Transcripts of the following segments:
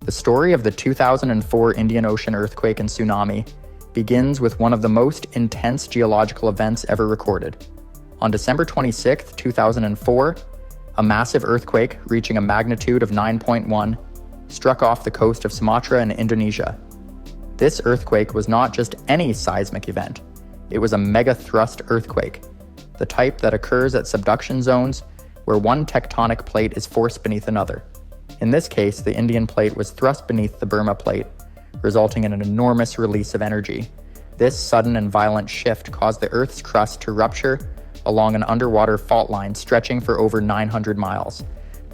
The story of the 2004 Indian Ocean earthquake and tsunami begins with one of the most intense geological events ever recorded. On December 26, 2004, a massive earthquake reaching a magnitude of 9.1 struck off the coast of Sumatra in Indonesia. This earthquake was not just any seismic event. It was a mega-thrust earthquake, the type that occurs at subduction zones where one tectonic plate is forced beneath another. In this case, the Indian plate was thrust beneath the Burma plate, resulting in an enormous release of energy. This sudden and violent shift caused the Earth's crust to rupture along an underwater fault line stretching for over 900 miles.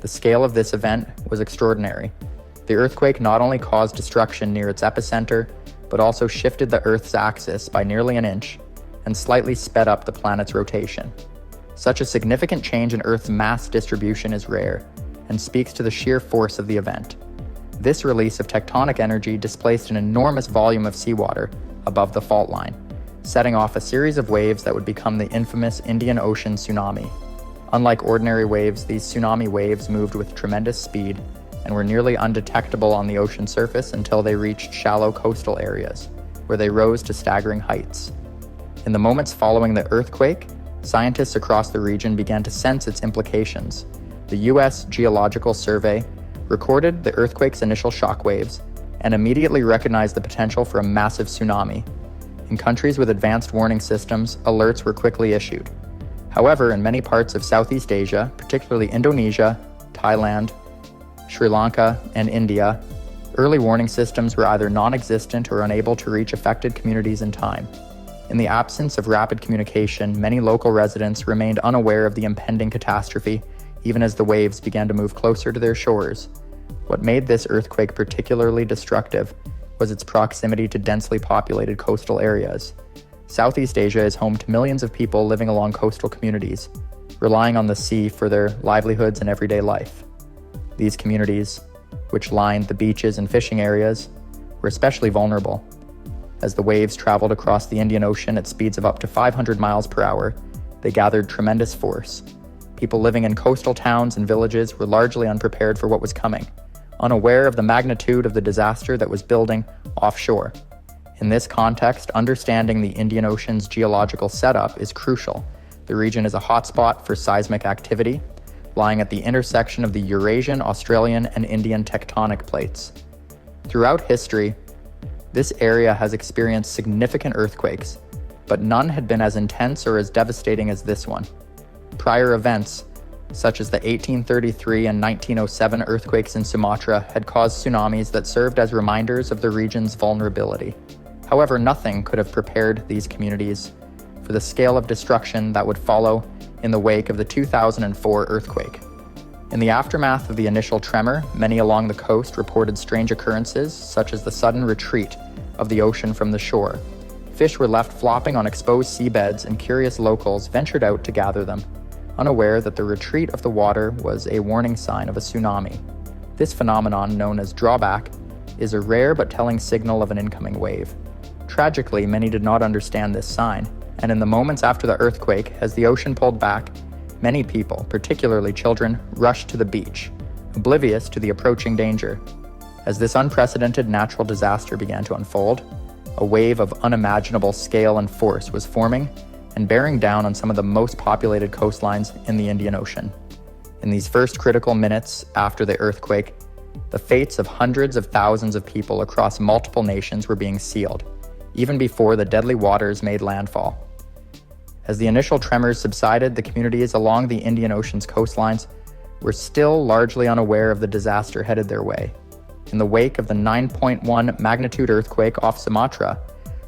The scale of this event was extraordinary. The earthquake not only caused destruction near its epicenter, but also shifted the Earth's axis by nearly an inch and slightly sped up the planet's rotation. Such a significant change in Earth's mass distribution is rare and speaks to the sheer force of the event. This release of tectonic energy displaced an enormous volume of seawater above the fault line, setting off a series of waves that would become the infamous Indian Ocean tsunami. Unlike ordinary waves, these tsunami waves moved with tremendous speed and were nearly undetectable on the ocean surface until they reached shallow coastal areas, where they rose to staggering heights. In the moments following the earthquake, scientists across the region began to sense its implications. The U.S. Geological Survey recorded the earthquake's initial shock waves and immediately recognized the potential for a massive tsunami. In countries with advanced warning systems, alerts were quickly issued. However, in many parts of Southeast Asia, particularly Indonesia, Thailand, Sri Lanka, and India, early warning systems were either non-existent or unable to reach affected communities in time. In the absence of rapid communication, many local residents remained unaware of the impending catastrophe, even as the waves began to move closer to their shores. What made this earthquake particularly destructive was its proximity to densely populated coastal areas. Southeast Asia is home to millions of people living along coastal communities, relying on the sea for their livelihoods and everyday life. These communities, which lined the beaches and fishing areas, were especially vulnerable. As the waves traveled across the Indian Ocean at speeds of up to 500 miles per hour, they gathered tremendous force. People living in coastal towns and villages were largely unprepared for what was coming, unaware of the magnitude of the disaster that was building offshore. In this context, understanding the Indian Ocean's geological setup is crucial. The region is a hotspot for seismic activity, lying at the intersection of the Eurasian, Australian, and Indian tectonic plates. Throughout history, this area has experienced significant earthquakes, but none had been as intense or as devastating as this one. Prior events, such as the 1833 and 1907 earthquakes in Sumatra, had caused tsunamis that served as reminders of the region's vulnerability. However, nothing could have prepared these communities for the scale of destruction that would follow in the wake of the 2004 earthquake. In the aftermath of the initial tremor, many along the coast reported strange occurrences, such as the sudden retreat of the ocean from the shore. Fish were left flopping on exposed seabeds, and curious locals ventured out to gather them, unaware that the retreat of the water was a warning sign of a tsunami. This phenomenon, known as drawback, is a rare but telling signal of an incoming wave. Tragically, many did not understand this sign, and in the moments after the earthquake, as the ocean pulled back, many people, particularly children, rushed to the beach, oblivious to the approaching danger. As this unprecedented natural disaster began to unfold, a wave of unimaginable scale and force was forming and bearing down on some of the most populated coastlines in the Indian Ocean. In these first critical minutes after the earthquake, the fates of hundreds of thousands of people across multiple nations were being sealed, even before the deadly waters made landfall. As the initial tremors subsided, the communities along the Indian Ocean's coastlines were still largely unaware of the disaster headed their way. In the wake of the 9.1 magnitude earthquake off Sumatra,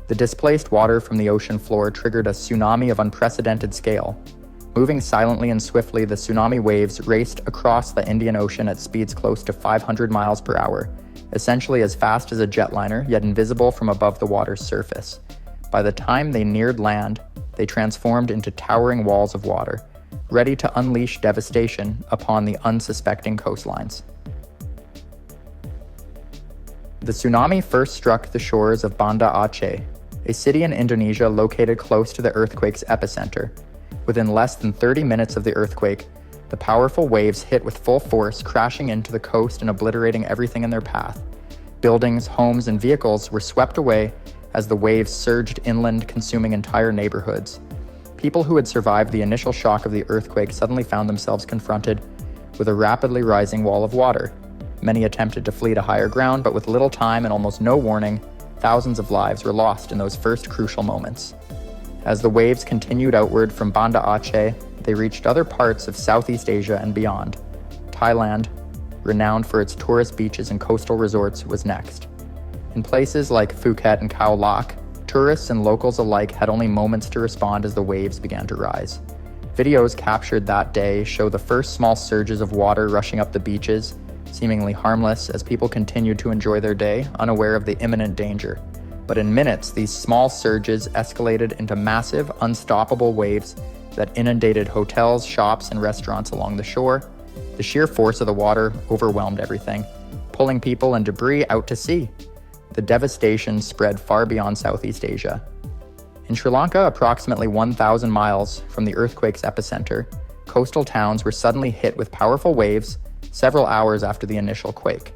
the displaced water from the ocean floor triggered a tsunami of unprecedented scale. Moving silently and swiftly, the tsunami waves raced across the Indian Ocean at speeds close to 500 miles per hour, essentially as fast as a jetliner, yet invisible from above the water's surface. By the time they neared land, they transformed into towering walls of water, ready to unleash devastation upon the unsuspecting coastlines. The tsunami first struck the shores of Banda Aceh, a city in Indonesia located close to the earthquake's epicenter. Within less than 30 minutes of the earthquake, the powerful waves hit with full force, crashing into the coast and obliterating everything in their path. Buildings, homes, and vehicles were swept away as the waves surged inland, consuming entire neighborhoods. People who had survived the initial shock of the earthquake suddenly found themselves confronted with a rapidly rising wall of water. Many attempted to flee to higher ground, but with little time and almost no warning, thousands of lives were lost in those first crucial moments. As the waves continued outward from Banda Aceh, they reached other parts of Southeast Asia and beyond. Thailand, renowned for its tourist beaches and coastal resorts, was next. In places like Phuket and Khao Lak, tourists and locals alike had only moments to respond as the waves began to rise. Videos captured that day show the first small surges of water rushing up the beaches, seemingly harmless as people continued to enjoy their day, unaware of the imminent danger. But in minutes, these small surges escalated into massive, unstoppable waves that inundated hotels, shops, and restaurants along the shore. The sheer force of the water overwhelmed everything, pulling people and debris out to sea. The devastation spread far beyond Southeast Asia. In Sri Lanka, approximately 1,000 miles from the earthquake's epicenter, coastal towns were suddenly hit with powerful waves several hours after the initial quake.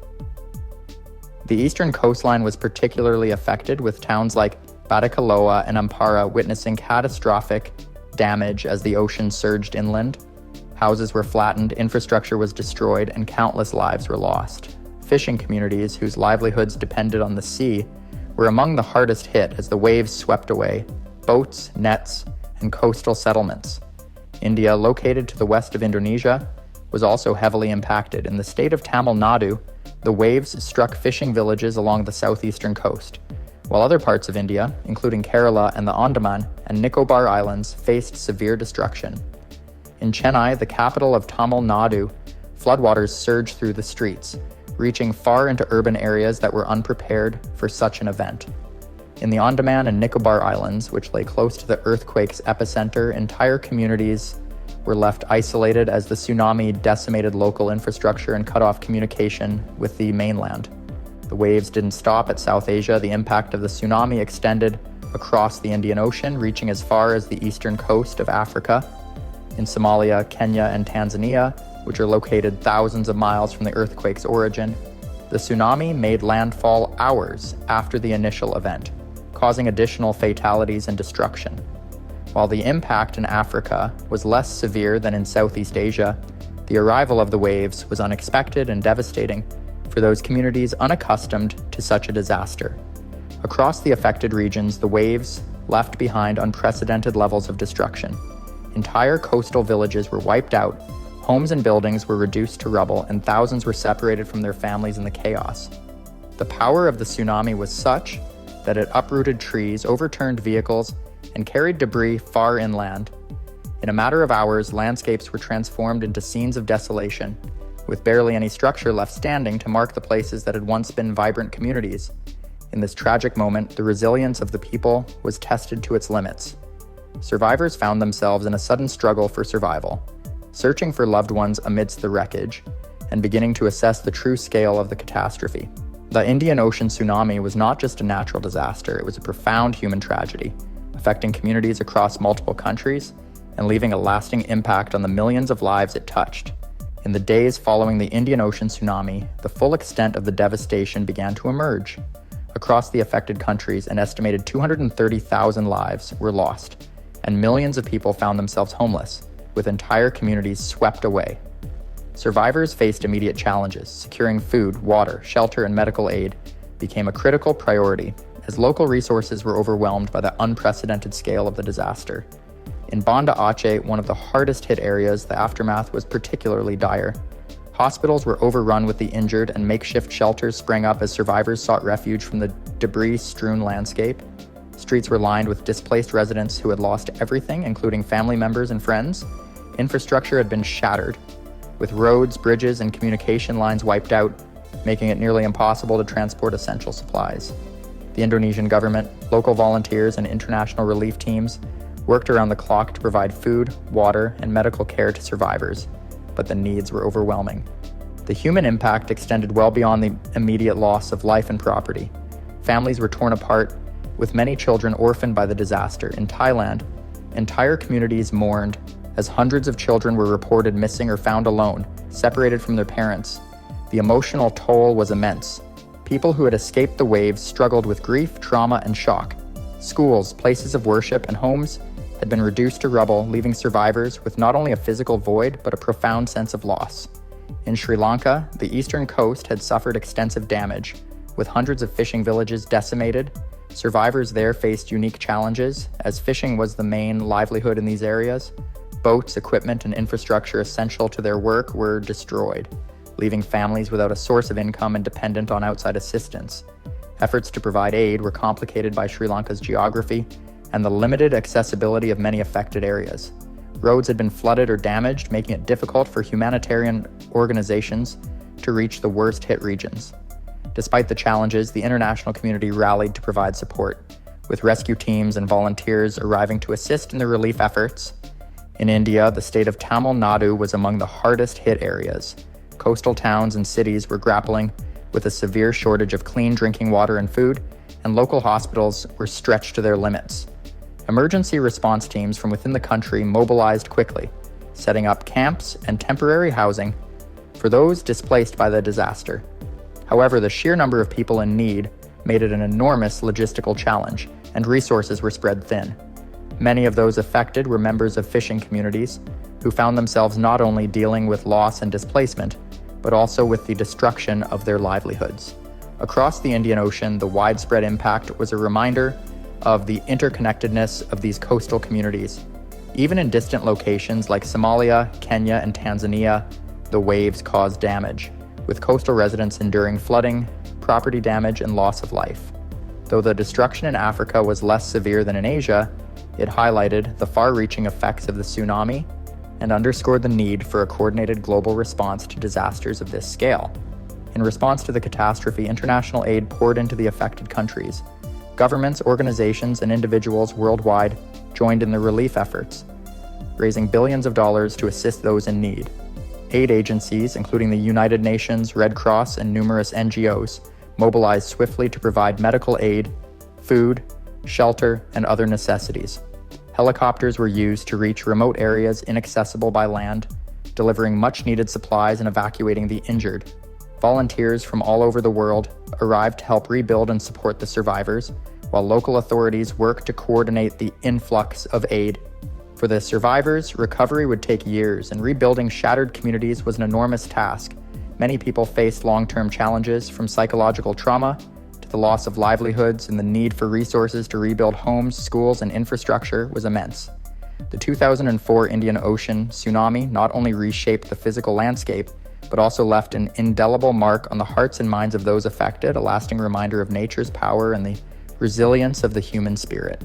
The eastern coastline was particularly affected, with towns like Batticaloa and Ampara witnessing catastrophic damage as the ocean surged inland. Houses were flattened, infrastructure was destroyed, and countless lives were lost. Fishing communities, whose livelihoods depended on the sea, were among the hardest hit as the waves swept away boats, nets, and coastal settlements. India, located to the west of Indonesia, was also heavily impacted. In the state of Tamil Nadu, the waves struck fishing villages along the southeastern coast, while other parts of India, including Kerala and the Andaman and Nicobar Islands, faced severe destruction. In Chennai, the capital of Tamil Nadu, floodwaters surged through the streets, reaching far into urban areas that were unprepared for such an event. In the Andaman and Nicobar Islands, which lay close to the earthquake's epicenter, entire communities were left isolated as the tsunami decimated local infrastructure and cut off communication with the mainland. The waves didn't stop at South Asia. The impact of the tsunami extended across the Indian Ocean, reaching as far as the eastern coast of Africa. In Somalia, Kenya, and Tanzania, which are located thousands of miles from the earthquake's origin, the tsunami made landfall hours after the initial event, causing additional fatalities and destruction. While the impact in Africa was less severe than in Southeast Asia, the arrival of the waves was unexpected and devastating for those communities unaccustomed to such a disaster. Across the affected regions, the waves left behind unprecedented levels of destruction. Entire coastal villages were wiped out, homes and buildings were reduced to rubble, and thousands were separated from their families in the chaos. The power of the tsunami was such that it uprooted trees, overturned vehicles, and carried debris far inland. In a matter of hours, landscapes were transformed into scenes of desolation, with barely any structure left standing to mark the places that had once been vibrant communities. In this tragic moment, the resilience of the people was tested to its limits. Survivors found themselves in a sudden struggle for survival, searching for loved ones amidst the wreckage, and beginning to assess the true scale of the catastrophe. The Indian Ocean tsunami was not just a natural disaster, it was a profound human tragedy, affecting communities across multiple countries and leaving a lasting impact on the millions of lives it touched. In the days following the Indian Ocean tsunami, the full extent of the devastation began to emerge. Across the affected countries, an estimated 230,000 lives were lost, and millions of people found themselves homeless, with entire communities swept away. Survivors faced immediate challenges. Securing food, water, shelter, and medical aid became a critical priority, as local resources were overwhelmed by the unprecedented scale of the disaster. In Banda Aceh, one of the hardest hit areas, the aftermath was particularly dire. Hospitals were overrun with the injured, and makeshift shelters sprang up as survivors sought refuge from the debris-strewn landscape. Streets were lined with displaced residents who had lost everything, including family members and friends. Infrastructure had been shattered, with roads, bridges, and communication lines wiped out, making it nearly impossible to transport essential supplies. The Indonesian government, local volunteers, and international relief teams worked around the clock to provide food, water, and medical care to survivors, but the needs were overwhelming. The human impact extended well beyond the immediate loss of life and property. Families were torn apart, with many children orphaned by the disaster. In Thailand, entire communities mourned as hundreds of children were reported missing or found alone, separated from their parents. The emotional toll was immense. People who had escaped the waves struggled with grief, trauma, and shock. Schools, places of worship, and homes had been reduced to rubble, leaving survivors with not only a physical void, but a profound sense of loss. In Sri Lanka, the eastern coast had suffered extensive damage, with hundreds of fishing villages decimated. Survivors there faced unique challenges, as fishing was the main livelihood in these areas. Boats, equipment, and infrastructure essential to their work were destroyed, leaving families without a source of income and dependent on outside assistance. Efforts to provide aid were complicated by Sri Lanka's geography and the limited accessibility of many affected areas. Roads had been flooded or damaged, making it difficult for humanitarian organizations to reach the worst-hit regions. Despite the challenges, the international community rallied to provide support, with rescue teams and volunteers arriving to assist in the relief efforts. In India, the state of Tamil Nadu was among the hardest-hit areas. Coastal towns and cities were grappling with a severe shortage of clean drinking water and food, and local hospitals were stretched to their limits. Emergency response teams from within the country mobilized quickly, setting up camps and temporary housing for those displaced by the disaster. However, the sheer number of people in need made it an enormous logistical challenge, and resources were spread thin. Many of those affected were members of fishing communities who found themselves not only dealing with loss and displacement, but also with the destruction of their livelihoods. Across the Indian Ocean, the widespread impact was a reminder of the interconnectedness of these coastal communities. Even in distant locations like Somalia, Kenya, and Tanzania, the waves caused damage, with coastal residents enduring flooding, property damage, and loss of life. Though the destruction in Africa was less severe than in Asia, it highlighted the far-reaching effects of the tsunami and underscored the need for a coordinated global response to disasters of this scale. In response to the catastrophe, international aid poured into the affected countries. Governments, organizations, and individuals worldwide joined in the relief efforts, raising billions of dollars to assist those in need. Aid agencies, including the United Nations, Red Cross, and numerous NGOs, mobilized swiftly to provide medical aid, food, shelter, and other necessities. Helicopters were used to reach remote areas inaccessible by land, delivering much-needed supplies and evacuating the injured. Volunteers from all over the world arrived to help rebuild and support the survivors, while local authorities worked to coordinate the influx of aid. For the survivors, recovery would take years, and rebuilding shattered communities was an enormous task. Many people faced long-term challenges, from psychological trauma to the loss of livelihoods, and the need for resources to rebuild homes, schools, and infrastructure was immense. The 2004 Indian Ocean tsunami not only reshaped the physical landscape, but also left an indelible mark on the hearts and minds of those affected, a lasting reminder of nature's power and the resilience of the human spirit.